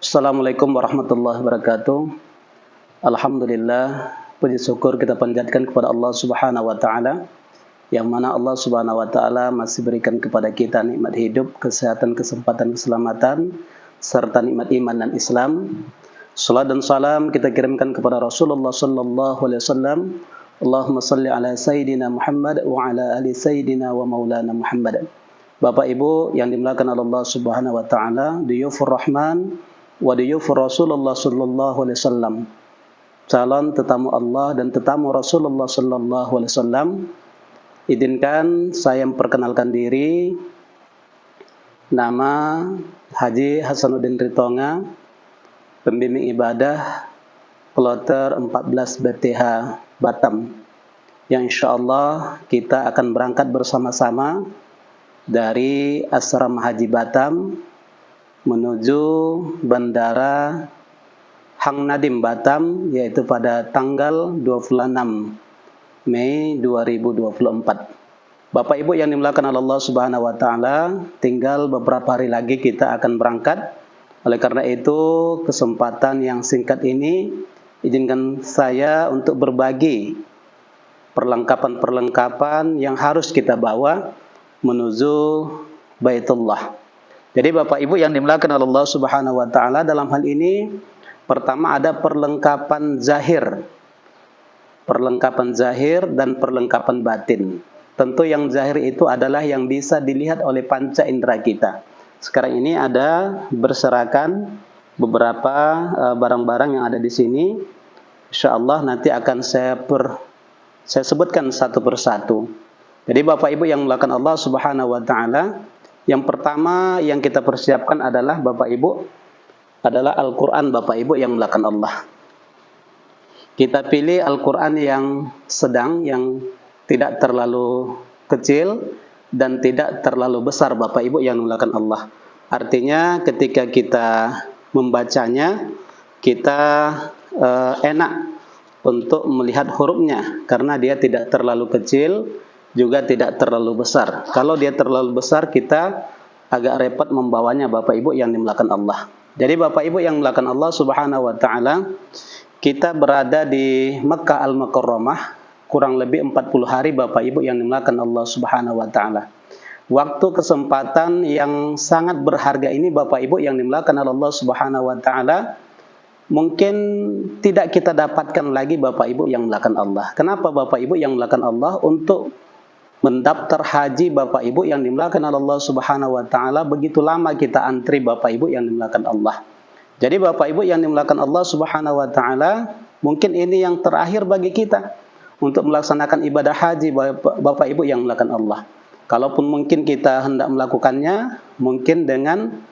Assalamualaikum warahmatullahi wabarakatuh. Alhamdulillah, puji syukur kita panjatkan kepada Allah Subhanahu wa taala yang mana Allah Subhanahu wa taala masih berikan kepada kita nikmat hidup, kesehatan, kesempatan, keselamatan serta nikmat iman dan Islam. Salat dan salam kita kirimkan kepada Rasulullah sallallahu alaihi wasallam. Allahumma salli ala sayyidina Muhammad wa ala ali sayyidina wa maulana Muhammad. Bapak Ibu yang dimuliakan Allah Subhanahu wa taala, diyufur Rahman wa diyufur Rasulullah sallallahu alaihi wasallam. Calon tetamu Allah dan tetamu Rasulullah sallallahu alaihi wasallam. Izinkan saya memperkenalkan diri. Nama Haji Hasanuddin Ritonga, pembimbing ibadah Kloter 14 BTH Batam, yang insyaallah kita akan berangkat bersama-sama dari Asrama Haji Batam menuju Bandara Hang Nadim Batam, yaitu pada tanggal 26 Mei 2024. Bapak Ibu yang dimuliakan Allah Subhanahu wa taala, tinggal beberapa hari lagi kita akan berangkat. Oleh karena itu, kesempatan yang singkat ini izinkan saya untuk berbagi perlengkapan-perlengkapan yang harus kita bawa menuju Baitullah. Jadi Bapak Ibu yang dimuliakan Allah Subhanahu wa taala, dalam hal ini pertama ada perlengkapan zahir. Perlengkapan zahir dan perlengkapan batin. Tentu yang zahir itu adalah yang bisa dilihat oleh panca indera kita. Sekarang ini ada berserakan beberapa barang-barang yang ada di sini. Insyaallah nanti akan saya sebutkan satu persatu. Jadi Bapak Ibu yang dimuliakan Allah Subhanahu wa taala, yang pertama yang kita persiapkan adalah Bapak Ibu adalah Al-Qur'an. Bapak Ibu yang dimuliakan Allah. Kita pilih Al-Qur'an yang sedang, yang tidak terlalu kecil dan tidak terlalu besar Bapak Ibu yang dimuliakan Allah. Artinya ketika kita membacanya kita enak untuk melihat hurufnya karena dia tidak terlalu kecil juga tidak terlalu besar. Kalau dia terlalu besar kita agak repot membawanya Bapak Ibu yang dimuliakan Allah. Jadi Bapak Ibu yang dimuliakan Allah Subhanahu wa taala, kita berada di Mekkah Al-Mukarramah kurang lebih 40 hari Bapak Ibu yang dimuliakan Allah Subhanahu wa taala. Waktu kesempatan yang sangat berharga ini Bapak Ibu yang dimuliakan Allah Subhanahu wa taala mungkin tidak kita dapatkan lagi Bapak Ibu yang dimuliakan Allah. Kenapa Bapak Ibu yang dimuliakan Allah? Untuk mendaftar haji Bapak Ibu yang dimuliakan Allah Subhanahu wa taala, begitu lama kita antri Bapak Ibu yang dimuliakan Allah. Jadi Bapak Ibu yang dimuliakan Allah Subhanahu wa taala, mungkin ini yang terakhir bagi kita untuk melaksanakan ibadah haji Bapak Ibu yang dimuliakan Allah. Kalaupun mungkin kita hendak melakukannya mungkin dengan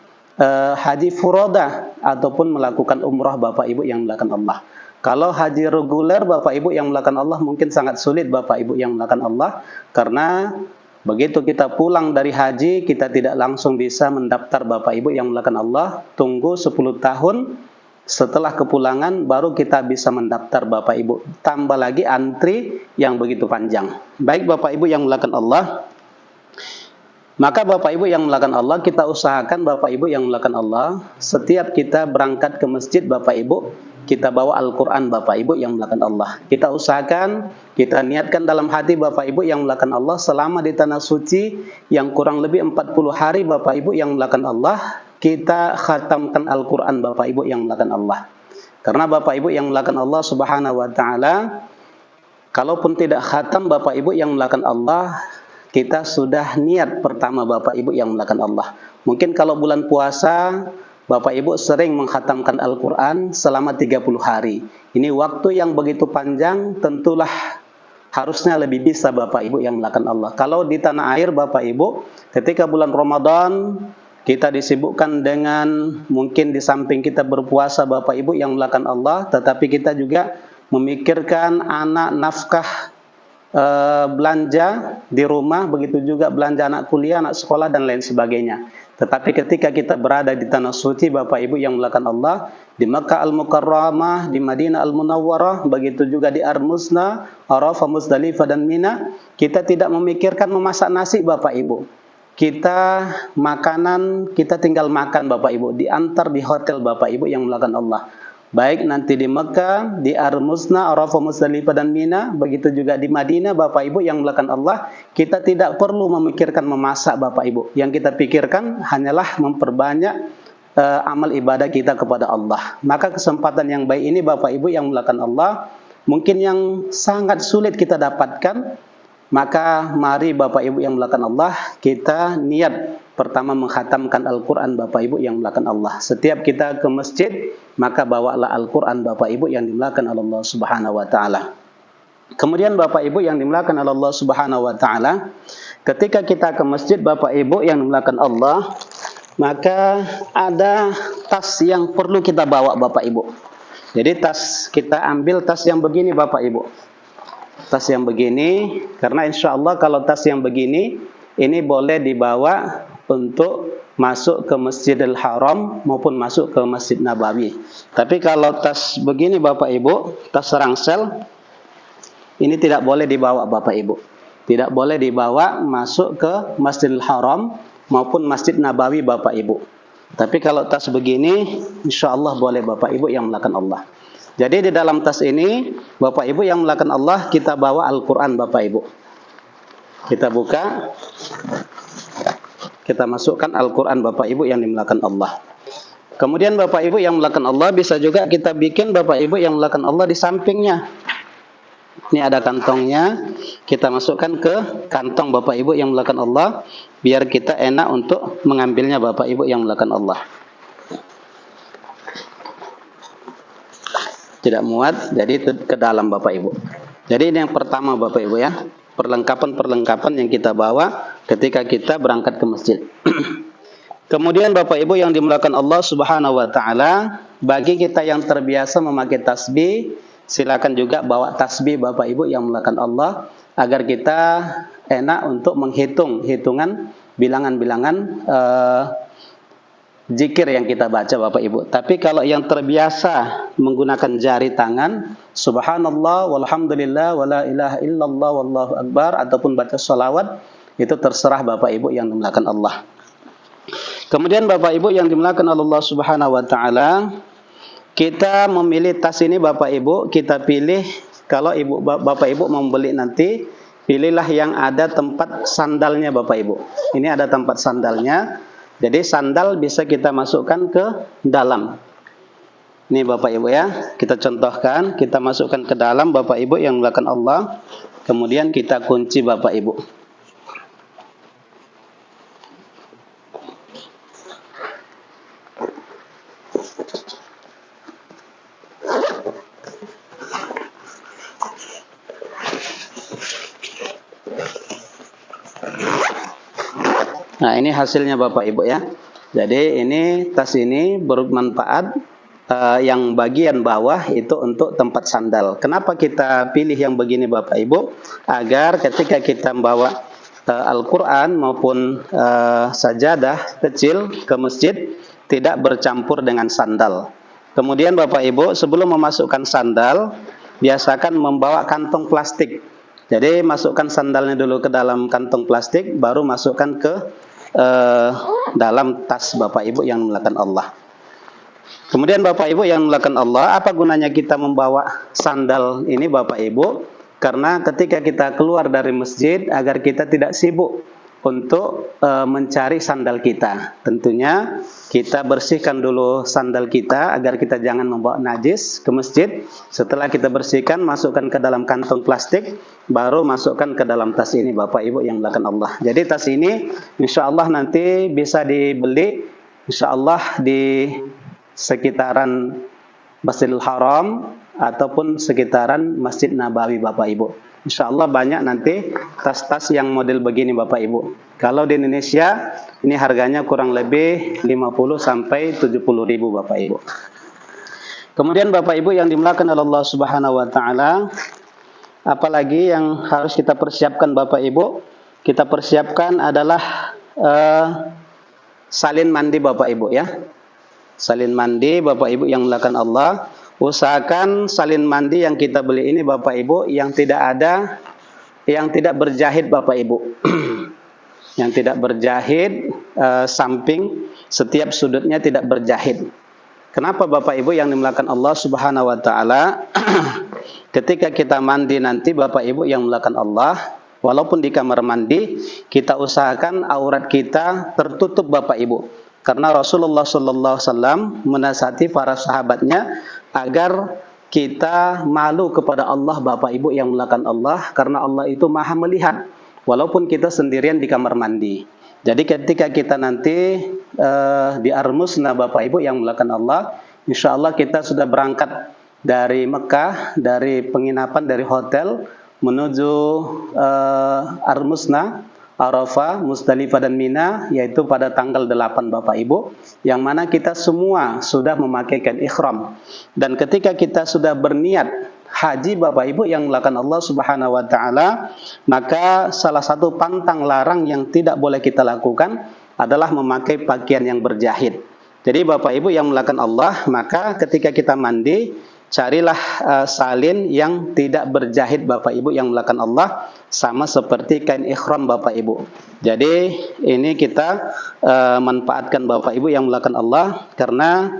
haji furoda ataupun melakukan umrah Bapak Ibu yang dimuliakan Allah. Kalau haji reguler Bapak Ibu yang dimuliakan Allah mungkin sangat sulit Bapak Ibu yang dimuliakan Allah, karena begitu kita pulang dari haji kita tidak langsung bisa mendaftar Bapak Ibu yang dimuliakan Allah. Tunggu 10 tahun setelah kepulangan baru kita bisa mendaftar Bapak Ibu. Tambah lagi antri yang begitu panjang. Baik Bapak Ibu yang dimuliakan Allah, maka Bapak Ibu yang dimuliakan Allah, kita usahakan Bapak Ibu yang dimuliakan Allah, setiap kita berangkat ke masjid Bapak Ibu, kita bawa Al-Quran Bapak Ibu yang dimuliakan Allah. Kita usahakan, kita niatkan dalam hati Bapak Ibu yang dimuliakan Allah, selama di tanah suci yang kurang lebih 40 hari Bapak Ibu yang dimuliakan Allah, kita khatamkan Al-Quran Bapak Ibu yang dimuliakan Allah. Karena Bapak Ibu yang dimuliakan Allah Subhanahu wa taala, kalaupun tidak khatam Bapak Ibu yang dimuliakan Allah, kita sudah niat pertama Bapak Ibu yang dimuliakan Allah. Mungkin kalau bulan puasa Bapak Ibu sering mengkhatamkan Al-Quran selama 30 hari. Ini waktu yang begitu panjang, tentulah harusnya lebih bisa Bapak Ibu yang dimuliakan Allah. Kalau di tanah air Bapak Ibu, ketika bulan Ramadan kita disibukkan dengan, mungkin di samping kita berpuasa Bapak Ibu yang dimuliakan Allah, tetapi kita juga memikirkan anak, nafkah, belanja di rumah, begitu juga belanja anak kuliah, anak sekolah dan lain sebagainya. Tetapi ketika kita berada di tanah suci Bapak Ibu yang dimuliakan Allah, di Makkah Al-Mukarramah, di Madinah Al-Munawwarah, begitu juga di Ar-Musna, Arafah, Muzdalifah dan Mina, kita tidak memikirkan memasak nasi Bapak Ibu. kita makanan kita tinggal makan Bapak Ibu, diantar di hotel Bapak Ibu yang melakukan Allah. Baik nanti di Mekah, di Ar-Musna, Arafah, Musdalifah dan Mina, begitu juga di Madinah Bapak Ibu yang melakukan Allah, kita tidak perlu memikirkan memasak Bapak Ibu. Yang kita pikirkan hanyalah memperbanyak amal ibadah kita kepada Allah. Maka kesempatan yang baik ini Bapak Ibu yang melakukan Allah, mungkin yang sangat sulit kita dapatkan. Maka mari Bapak Ibu yang melakukan Allah, kita niat pertama menghatamkan Al-Quran Bapak Ibu yang melakukan Allah. Setiap kita ke masjid, maka bawalah Al-Quran Bapak Ibu yang dimulakan oleh Allah Subhanahu wa Ta'ala. Kemudian Bapak Ibu yang dimulakan oleh Allah Subhanahu wa Ta'ala, ketika kita ke masjid Bapak Ibu yang dimulakan Allah, maka ada tas yang perlu kita bawa Bapak Ibu. Jadi tas, kita ambil tas yang begini Bapak Ibu. Tas yang begini, karena insya Allah kalau tas yang begini, ini boleh dibawa untuk masuk ke Masjidil Haram maupun masuk ke Masjid Nabawi. Tapi kalau tas begini Bapak Ibu, tas rangsel, ini tidak boleh dibawa Bapak Ibu. Tidak boleh dibawa masuk ke Masjidil Haram maupun Masjid Nabawi Bapak Ibu. Tapi kalau tas begini, insya Allah boleh Bapak Ibu yang melakukan Allah. Jadi di dalam tas ini, Bapak Ibu yang melakukan Allah, kita bawa Al-Quran Bapak Ibu. Kita buka, kita masukkan Al-Quran Bapak Ibu yang dimulakan Allah. Kemudian Bapak Ibu yang melakukan Allah, bisa juga kita bikin Bapak Ibu yang melakukan Allah di sampingnya. Ini ada kantongnya, kita masukkan ke kantong Bapak Ibu yang melakukan Allah, biar kita enak untuk mengambilnya Bapak Ibu yang melakukan Allah. Tidak muat, jadi ke dalam Bapak Ibu. Jadi ini yang pertama Bapak Ibu ya, perlengkapan-perlengkapan yang kita bawa ketika kita berangkat ke masjid. Kemudian Bapak Ibu yang dimuliakan Allah Subhanahu wa Ta'ala, bagi kita yang terbiasa memakai tasbih, silakan juga bawa tasbih Bapak Ibu yang dimuliakan Allah, agar kita enak untuk menghitung hitungan bilangan-bilangan zikir yang kita baca Bapak Ibu. Tapi kalau yang terbiasa menggunakan jari tangan, subhanallah walhamdulillah wala ilaha illallah wallahu akbar, ataupun baca sholawat, itu terserah Bapak Ibu yang dimuliakan Allah. Kemudian Bapak Ibu yang dimuliakan Allah Subhanahu wa Ta'ala, kita memilih tas ini Bapak Ibu, kita pilih, kalau Bapak Ibu membeli nanti, pilihlah yang ada tempat sandalnya Bapak Ibu. Ini ada tempat sandalnya. Jadi sandal bisa kita masukkan ke dalam. Ini Bapak Ibu ya, kita contohkan, kita masukkan ke dalam Bapak Ibu yang dimuliakan Allah. Kemudian kita kunci Bapak Ibu. Nah, ini hasilnya Bapak Ibu ya. Jadi ini tas ini bermanfaat, yang bagian bawah itu untuk tempat sandal. Kenapa kita pilih yang begini Bapak Ibu? Agar ketika kita membawa Al-Quran maupun sajadah kecil ke masjid, tidak bercampur dengan sandal. Kemudian Bapak Ibu, sebelum memasukkan sandal, biasakan membawa kantong plastik. Jadi masukkan sandalnya dulu ke dalam kantong plastik, baru masukkan ke dalam tas Bapak Ibu yang dimuliakan Allah. Kemudian Bapak Ibu yang dimuliakan Allah, apa gunanya kita membawa sandal ini Bapak Ibu? Karena ketika kita keluar dari masjid, agar kita tidak sibuk untuk mencari sandal kita. Tentunya kita bersihkan dulu sandal kita agar kita jangan membawa najis ke masjid. Setelah kita bersihkan, masukkan ke dalam kantong plastik, baru masukkan ke dalam tas ini Bapak Ibu yang dimuliakan Allah. Jadi tas ini insya Allah nanti bisa dibeli insya Allah di sekitaran Masjidil Haram ataupun sekitaran Masjid Nabawi Bapak Ibu. Insya Allah banyak nanti tas-tas yang model begini Bapak Ibu. Kalau di Indonesia ini harganya kurang lebih 50 sampai 70 ribu Bapak Ibu. Kemudian Bapak Ibu yang dimuliakan oleh Allah Subhanahu wa Ta'ala, apalagi yang harus kita persiapkan Bapak Ibu? Kita persiapkan adalah salin mandi Bapak Ibu ya. Salin mandi Bapak Ibu yang dimuliakan Allah. Usahakan salin mandi yang kita beli ini Bapak Ibu yang tidak berjahit Bapak Ibu. yang tidak berjahit, samping setiap sudutnya tidak berjahit. Kenapa Bapak Ibu yang dimuliakan Allah Subhanahu wa taala? Ketika kita mandi nanti Bapak Ibu yang dimuliakan Allah, walaupun di kamar mandi kita usahakan aurat kita tertutup Bapak Ibu. Karena Rasulullah sallallahu alaihi wasallam menasihati para sahabatnya agar kita malu kepada Allah Bapak Ibu yang dimuliakan Allah, karena Allah itu Maha melihat walaupun kita sendirian di kamar mandi. Jadi ketika kita nanti di Armusna Bapak Ibu yang dimuliakan Allah, insya Allah kita sudah berangkat dari Mekah, dari penginapan, dari hotel menuju Armusna, Arafah, Musdalifah dan Mina, yaitu pada tanggal 8 Bapak Ibu, yang mana kita semua sudah memakaikan ihram. Dan ketika kita sudah berniat haji Bapak Ibu yang dimuliakan Allah Subhanahu wa taala, maka salah satu pantang larang yang tidak boleh kita lakukan adalah memakai pakaian yang berjahit. Jadi Bapak Ibu yang dimuliakan Allah, maka ketika kita mandi, carilah salin yang tidak berjahit Bapak Ibu yang dimuliakan Allah, sama seperti kain ihram Bapak Ibu. Jadi ini kita manfaatkan Bapak Ibu yang dimuliakan Allah, karena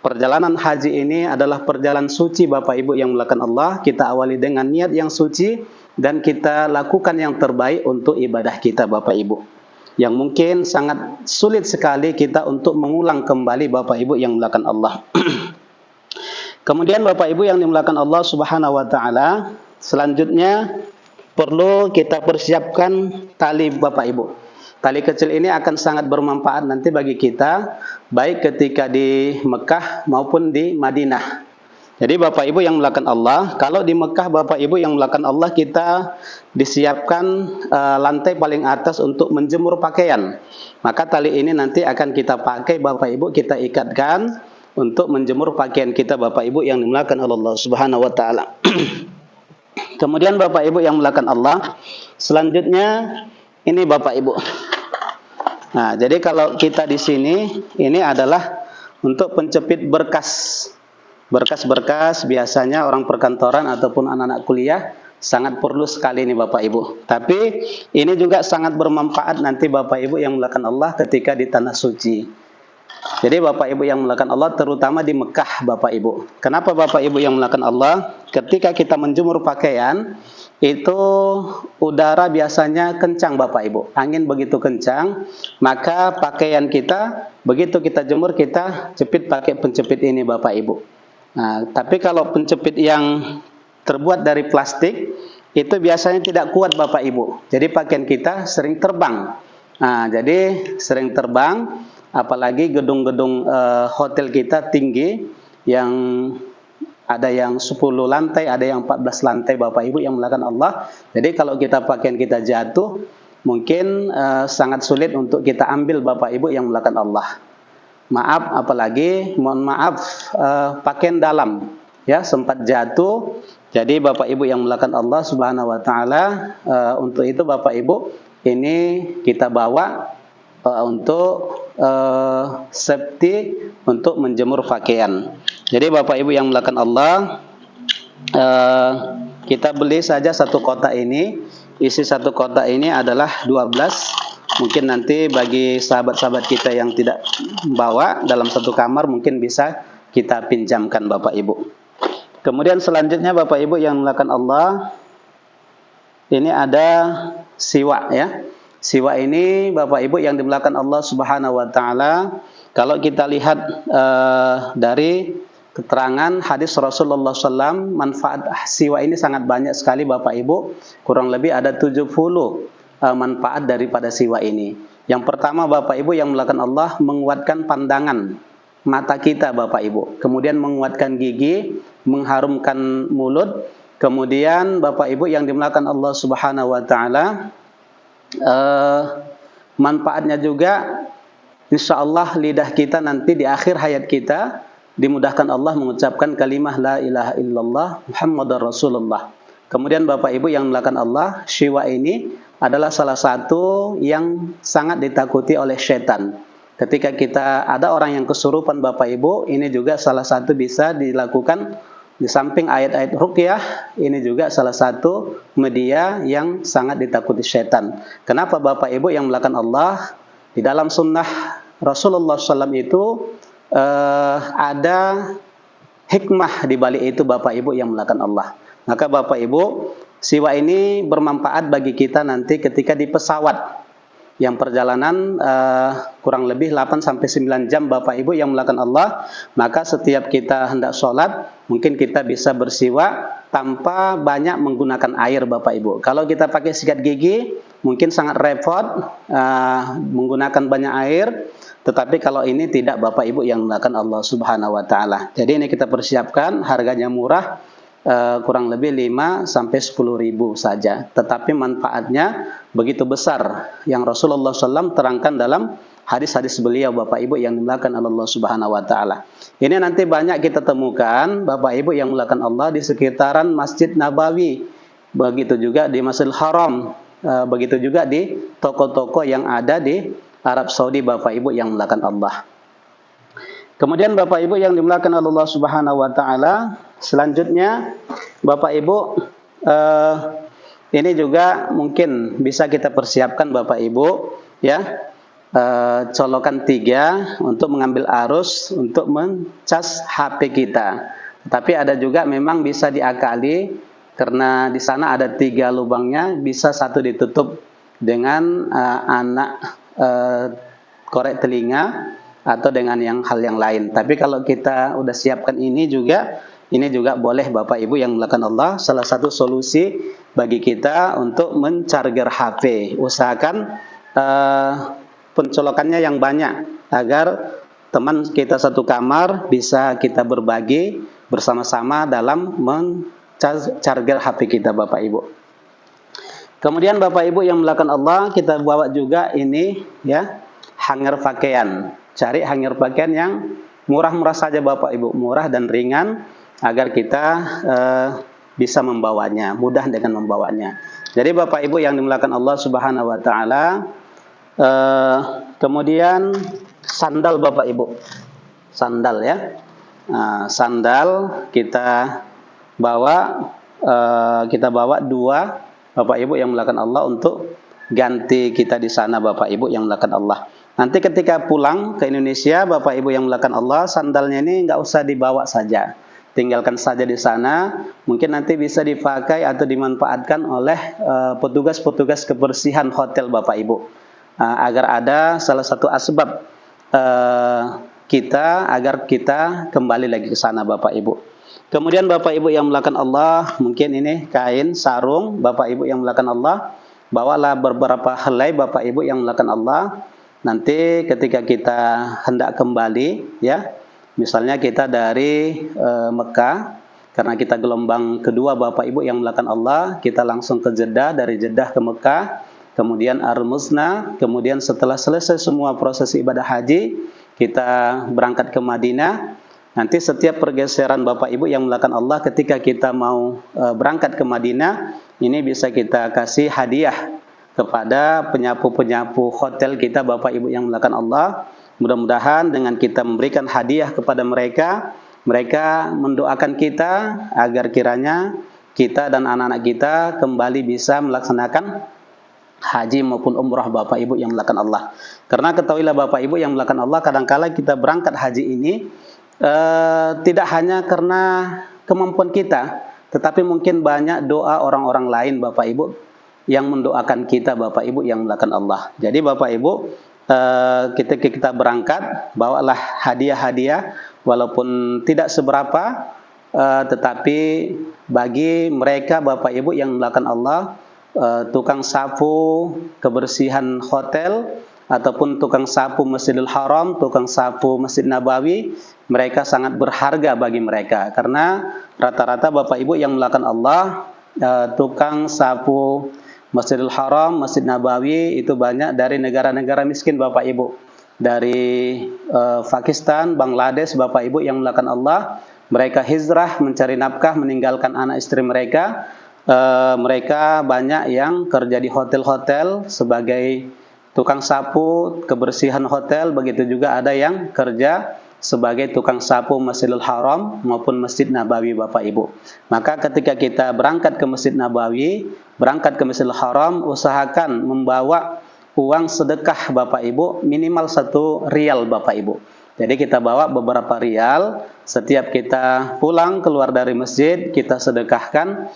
perjalanan haji ini adalah perjalanan suci Bapak Ibu yang dimuliakan Allah. Kita awali dengan niat yang suci dan kita lakukan yang terbaik untuk ibadah kita Bapak Ibu. Yang mungkin sangat sulit sekali kita untuk mengulang kembali Bapak Ibu yang dimuliakan Allah. Kemudian Bapak Ibu yang dimuliakan Allah Subhanahu wa taala, selanjutnya perlu kita persiapkan tali Bapak Ibu. Tali kecil ini akan sangat bermanfaat nanti bagi kita, baik ketika di Mekah maupun di Madinah. Jadi Bapak Ibu yang dimuliakan Allah, kalau di Mekah Bapak Ibu yang dimuliakan Allah, kita disiapkan lantai paling atas untuk menjemur pakaian. Maka tali ini nanti akan kita pakai Bapak Ibu, kita ikatkan untuk menjemur pakaian kita Bapak Ibu yang dimuliakan Allah Subhanahu wa taala. Kemudian Bapak Ibu yang dimuliakan Allah, selanjutnya ini Bapak Ibu. Nah, jadi kalau kita di sini, ini adalah untuk pencepit berkas. Berkas-berkas biasanya orang perkantoran ataupun anak-anak kuliah sangat perlu sekali ini Bapak Ibu. Tapi ini juga sangat bermanfaat nanti Bapak Ibu yang dimuliakan Allah ketika di tanah suci. Jadi Bapak Ibu yang dimuliakan Allah, terutama di Mekah Bapak Ibu. Kenapa Bapak Ibu yang dimuliakan Allah? Ketika kita menjemur pakaian, itu udara biasanya kencang Bapak Ibu, angin begitu kencang, maka pakaian kita begitu kita jemur, kita jepit pakai penjepit ini Bapak Ibu. Nah, tapi kalau penjepit yang terbuat dari plastik itu biasanya tidak kuat Bapak Ibu, jadi pakaian kita sering terbang. Nah, jadi sering terbang, apalagi gedung-gedung hotel kita tinggi, yang ada yang 10 lantai, ada yang 14 lantai Bapak Ibu yang dimuliakan Allah. Jadi kalau kita pakaian kita jatuh, mungkin sangat sulit untuk kita ambil Bapak Ibu yang dimuliakan Allah. Maaf, apalagi mohon maaf pakaian dalam ya sempat jatuh. Jadi Bapak Ibu yang dimuliakan Allah Subhanahu wa taala, untuk itu Bapak Ibu ini kita bawa untuk safety untuk menjemur pakaian. Jadi Bapak Ibu yang dimuliakan Allah, kita beli saja satu kotak ini. Isi satu kotak ini adalah 12. Mungkin nanti bagi sahabat-sahabat kita yang tidak membawa dalam satu kamar, mungkin bisa kita pinjamkan Bapak Ibu. Kemudian selanjutnya Bapak Ibu yang dimuliakan Allah, ini ada siwak ya. Siwak ini Bapak Ibu yang dimuliakan Allah Subhanahu wa taala, kalau kita lihat dari keterangan hadis Rasulullah SAW, manfaat siwak ini sangat banyak sekali Bapak Ibu. Kurang lebih ada 70 manfaat daripada siwak ini. Yang pertama Bapak Ibu yang dimuliakan Allah, menguatkan pandangan mata kita Bapak Ibu. Kemudian menguatkan gigi, mengharumkan mulut. Kemudian Bapak Ibu yang dimuliakan Allah Subhanahu wa taala, manfaatnya juga insya Allah lidah kita nanti di akhir hayat kita dimudahkan Allah mengucapkan kalimah la ilaha illallah Muhammadar Rasulullah. Kemudian Bapak Ibu yang dimuliakan Allah, siwak ini adalah salah satu yang sangat ditakuti oleh setan. Ketika kita ada orang yang kesurupan Bapak Ibu, ini juga salah satu bisa dilakukan Di samping ayat-ayat ruqyah, ini juga salah satu media yang sangat ditakuti syaitan. Kenapa Bapak Ibu yang melakukan Allah? Di dalam sunnah Rasulullah SAW itu ada hikmah di balik itu Bapak Ibu yang melakukan Allah. Maka Bapak Ibu, siwak ini bermanfaat bagi kita nanti ketika di pesawat yang perjalanan kurang lebih 8-9 jam Bapak Ibu yang melakukan Allah, maka setiap kita hendak sholat, mungkin kita bisa bersiwak tanpa banyak menggunakan air Bapak Ibu. Kalau kita pakai sikat gigi, mungkin sangat repot menggunakan banyak air, tetapi kalau ini tidak Bapak Ibu yang melakukan Allah Subhanahu wa Ta'ala. Jadi ini kita persiapkan, harganya murah, kurang lebih 5-10 ribu saja, tetapi manfaatnya begitu besar yang Rasulullah SAW terangkan dalam hadis-hadis beliau Bapak Ibu yang dimulakan Allah Subhanahu wa Ta'ala. Ini nanti banyak kita temukan Bapak Ibu yang mulakan Allah di sekitaran Masjid Nabawi, begitu juga di Masjidil Haram, begitu juga di toko-toko yang ada di Arab Saudi Bapak Ibu yang mulakan Allah. Kemudian Bapak Ibu yang dimuliakan Allah Subhanahu wa Ta'ala, selanjutnya Bapak Ibu, ini juga mungkin bisa kita persiapkan Bapak Ibu, ya, colokan 3 untuk mengambil arus untuk mencas HP kita. Tapi ada juga memang bisa diakali karena di sana ada 3 lubangnya, bisa satu ditutup dengan anak korek telinga atau dengan hal yang lain. Tapi kalau kita udah siapkan ini juga boleh Bapak Ibu yang melakukan Allah, salah satu solusi bagi kita untuk mencharger HP. Usahakan pencolokannya yang banyak agar teman kita satu kamar bisa kita berbagi bersama-sama dalam mencharger HP kita Bapak Ibu. Kemudian Bapak Ibu yang melakukan Allah, kita bawa juga ini, ya, hanger pakaian. Cari hanger pakaian yang murah-murah saja Bapak Ibu, murah dan ringan agar kita bisa membawanya, mudah dengan membawanya. Jadi Bapak Ibu yang dimuliakan Allah Subhanahu wa Ta'ala, kemudian sandal Bapak Ibu, sandal, ya, sandal kita bawa 2 Bapak Ibu yang melakukan Allah untuk ganti kita di sana Bapak Ibu yang melakukan Allah. Nanti ketika pulang ke Indonesia Bapak Ibu yang melakukan Allah, sandalnya ini nggak usah dibawa saja, tinggalkan saja di sana. Mungkin nanti bisa dipakai atau dimanfaatkan oleh petugas-petugas kebersihan hotel Bapak Ibu, agar ada salah satu asbab kita agar kita kembali lagi ke sana Bapak Ibu. Kemudian Bapak Ibu yang melakukan Allah, mungkin ini kain sarung Bapak Ibu yang melakukan Allah, bawalah beberapa helai Bapak Ibu yang melakukan Allah. Nanti ketika kita hendak kembali, ya, misalnya kita dari Mekah, karena kita gelombang kedua Bapak Ibu yang melakukan Allah, kita langsung ke Jeddah, dari Jeddah ke Mekah, kemudian Al-Muznah, kemudian setelah selesai semua proses ibadah haji, kita berangkat ke Madinah. Nanti setiap pergeseran Bapak Ibu yang melakukan Allah ketika kita mau berangkat ke Madinah, ini bisa kita kasih hadiah kepada penyapu-penyapu hotel kita Bapak Ibu yang melakukan Allah. Mudah-mudahan dengan kita memberikan hadiah kepada mereka, mereka mendoakan kita agar kiranya kita dan anak-anak kita kembali bisa melaksanakan haji maupun umrah Bapak Ibu yang melakukan Allah. Karena ketahuilah Bapak Ibu yang melakukan Allah, kadang-kala kita berangkat haji ini tidak hanya karena kemampuan kita, tetapi mungkin banyak doa orang-orang lain Bapak Ibu yang mendoakan kita Bapak Ibu yang melakukan Allah. Jadi Bapak Ibu, ketika kita berangkat, bawalah hadiah-hadiah walaupun tidak seberapa, tetapi bagi mereka Bapak Ibu yang melakukan Allah, tukang sapu kebersihan hotel ataupun tukang sapu Masjidil Haram, tukang sapu Masjid Nabawi, mereka sangat berharga bagi mereka, karena rata-rata Bapak Ibu yang melakukan Allah, tukang sapu Masjidil Haram, Masjid Nabawi itu banyak dari negara-negara miskin Bapak Ibu, dari Pakistan, Bangladesh Bapak Ibu yang melakukan Allah. Mereka hijrah mencari nafkah, meninggalkan anak istri mereka. Mereka banyak yang kerja di hotel-hotel sebagai tukang sapu kebersihan hotel, begitu juga ada yang kerja sebagai tukang sapu Masjidil Haram maupun Masjid Nabawi Bapak Ibu. Maka ketika kita berangkat ke Masjid Nabawi, berangkat ke Masjidil Haram, usahakan membawa uang sedekah Bapak Ibu minimal 1 rial Bapak Ibu. Jadi kita bawa beberapa rial, setiap kita pulang keluar dari masjid, kita sedekahkan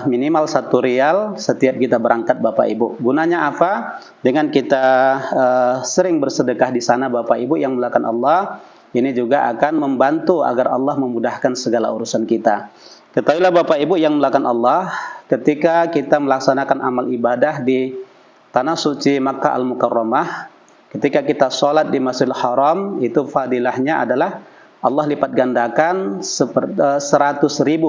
minimal 1 rial setiap kita berangkat Bapak Ibu. Gunanya apa? Dengan kita sering bersedekah di sana Bapak Ibu yang melakukan Allah, ini juga akan membantu agar Allah memudahkan segala urusan kita. Ketahuilah Bapak Ibu yang melakukan Allah, ketika kita melaksanakan amal ibadah di tanah suci Makkah Al-Mukarramah, ketika kita sholat di Masjidil Haram, itu fadilahnya adalah Allah lipat gandakan 100.000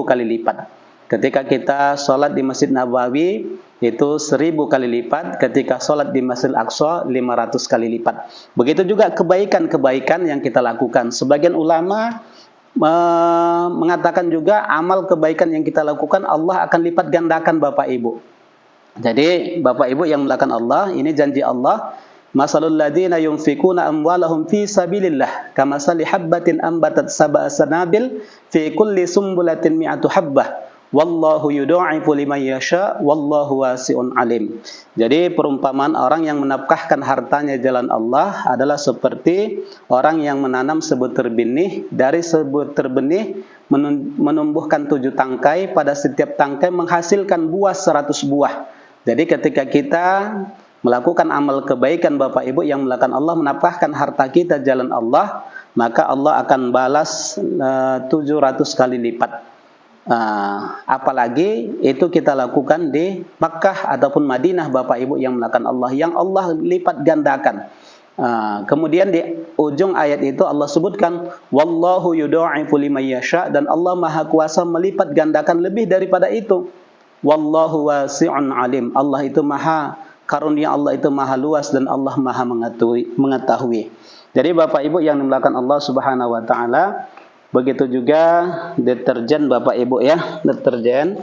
kali lipat. Ketika kita sholat di Masjid Nabawi, itu 1.000 kali lipat. Ketika sholat di Masjid Al-Aqsa, 500 kali lipat. Begitu juga kebaikan-kebaikan yang kita lakukan. Sebagian ulama mengatakan juga amal kebaikan yang kita lakukan Allah akan lipat gandakan Bapak Ibu. Jadi Bapak Ibu yang melakukan Allah, ini janji Allah. Masalul ladzina yunfikuna amwalahum fi sabilillah kamasali habbatin ambatat sab'a sanabil fi kulli sumbulatin mi'atu habbah wallahu yudha'ifu liman yasha wallahu wasi'un alim. Jadi perumpamaan orang yang menafkahkan hartanya jalan Allah adalah seperti orang yang menanam sebutir benih, dari sebutir benih menumbuhkan 7 tangkai, pada setiap tangkai menghasilkan buah 100 buah. Jadi ketika kita melakukan amal kebaikan Bapak Ibu yang melakukan Allah, menafkahkan harta kita jalan Allah, maka Allah akan balas 700 kali lipat. Apalagi itu kita lakukan di Makkah ataupun Madinah Bapak Ibu yang melakukan Allah, yang Allah lipat gandakan. Kemudian di ujung ayat itu Allah sebutkan wallahu yudha'ifu liman yasha, dan Allah Maha Kuasa melipat gandakan lebih daripada itu. Wallahu wasi'un alim. Allah itu maha karunia, Allah itu maha luas, dan Allah maha mengetahui. Jadi Bapak Ibu yang dimulakan Allah Subhanahu wa taala, begitu juga deterjen Bapak Ibu ya, deterjen.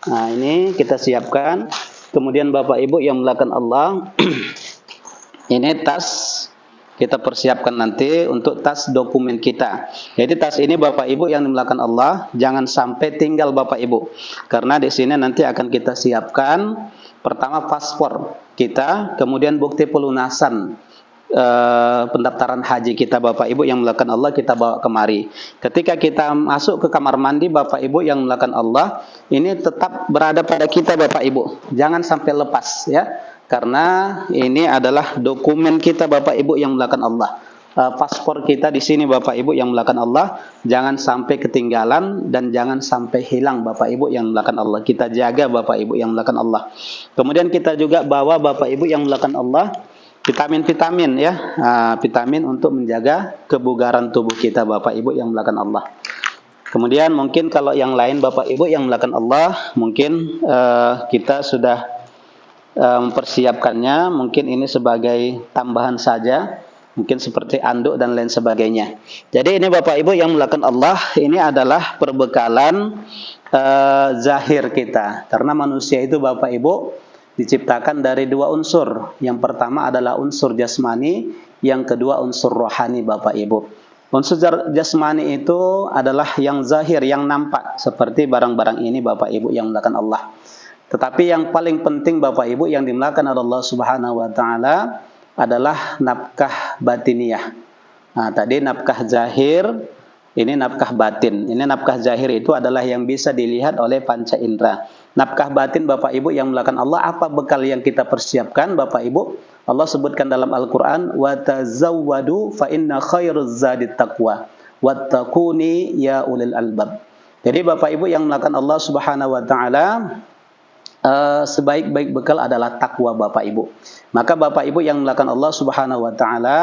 Nah, ini kita siapkan. Kemudian Bapak Ibu yang dimulakan Allah, ini tas kita persiapkan nanti untuk tas dokumen kita. Jadi tas ini Bapak Ibu yang dimulakan Allah, jangan sampai tinggal Bapak Ibu. Karena di sini nanti akan kita siapkan pertama paspor kita, kemudian bukti pelunasan pendaftaran haji kita Bapak Ibu yang melakukan Allah, kita bawa kemari. Ketika kita masuk ke kamar mandi Bapak Ibu yang melakukan Allah, ini tetap berada pada kita Bapak Ibu, jangan sampai lepas ya, karena ini adalah dokumen kita Bapak Ibu yang melakukan Allah. Paspor kita di sini Bapak Ibu yang melakukan Allah, jangan sampai ketinggalan dan jangan sampai hilang Bapak Ibu yang melakukan Allah. Kita jaga Bapak Ibu yang melakukan Allah. Kemudian kita juga bawa Bapak Ibu yang melakukan Allah vitamin-vitamin ya, vitamin untuk menjaga kebugaran tubuh kita Bapak Ibu yang melakukan Allah. Kemudian mungkin kalau yang lain Bapak Ibu yang melakukan Allah, mungkin kita sudah mempersiapkannya, mungkin ini sebagai tambahan saja, mungkin seperti anduk dan lain sebagainya. Jadi ini Bapak Ibu yang melakukan Allah, ini adalah perbekalan zahir kita, karena manusia itu Bapak Ibu diciptakan dari 2 unsur. Yang pertama adalah unsur jasmani, yang kedua unsur rohani Bapak Ibu. Unsur jasmani itu adalah yang zahir, yang nampak, seperti barang-barang ini Bapak Ibu yang melakukan Allah. Tetapi yang paling penting Bapak Ibu yang dimulakan oleh Allah Subhanahu wa taala adalah nafkah batiniyah. Nah, tadi nafkah zahir, ini nafkah batin. Ini nafkah zahir itu adalah yang bisa dilihat oleh panca indera. Nafkah batin Bapak Ibu yang melakukan Allah, apa bekal yang kita persiapkan Bapak Ibu? Allah sebutkan dalam Al-Quran, wa tazawwadu fa inna khairuz zadit taqwa wattaquni ya ulil albab. Jadi Bapak Ibu yang melakukan Allah Subhanahu wa taala, sebaik-baik bekal adalah takwa Bapak Ibu. Maka Bapak Ibu yang melakukan Allah Subhanahu wa taala,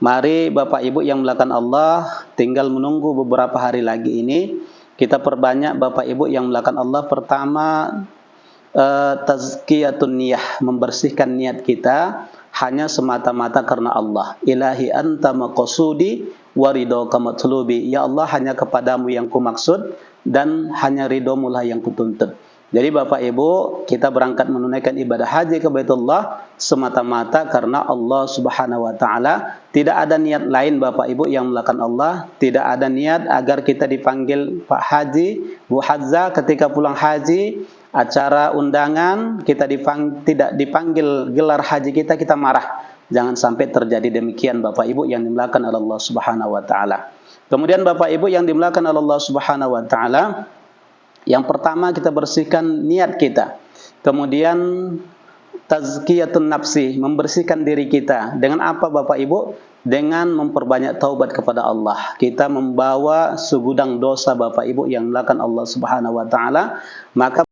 mari Bapak Ibu yang melakukan Allah, tinggal menunggu beberapa hari lagi ini, kita perbanyak Bapak Ibu yang melakukan Allah. Pertama, tazkiyatun niyah, membersihkan niat kita hanya semata-mata karena Allah. Ilahi anta maqsudi wa ridhoka matlubi. Ya Allah, hanya kepadamu yang kumaksud dan hanya ridhomu lah yang kutuntut. Jadi Bapak Ibu, kita berangkat menunaikan ibadah haji ke Baitullah semata-mata karena Allah Subhanahu wa taala. Tidak ada niat lain Bapak Ibu yang melakukan Allah, tidak ada niat agar kita dipanggil Pak Haji, Bu Hadza ketika pulang haji, acara undangan kita tidak dipanggil gelar haji kita marah. Jangan sampai terjadi demikian Bapak Ibu yang dimuliakan oleh Allah Subhanahu wa taala. Kemudian Bapak Ibu yang dimuliakan oleh Allah Subhanahu wa taala, yang pertama kita bersihkan niat kita. Kemudian tazkiyatun nafsi, membersihkan diri kita. Dengan apa Bapak Ibu? Dengan memperbanyak taubat kepada Allah. Kita membawa segudang dosa Bapak Ibu yang melakukan Allah Subhanahu wa taala, maka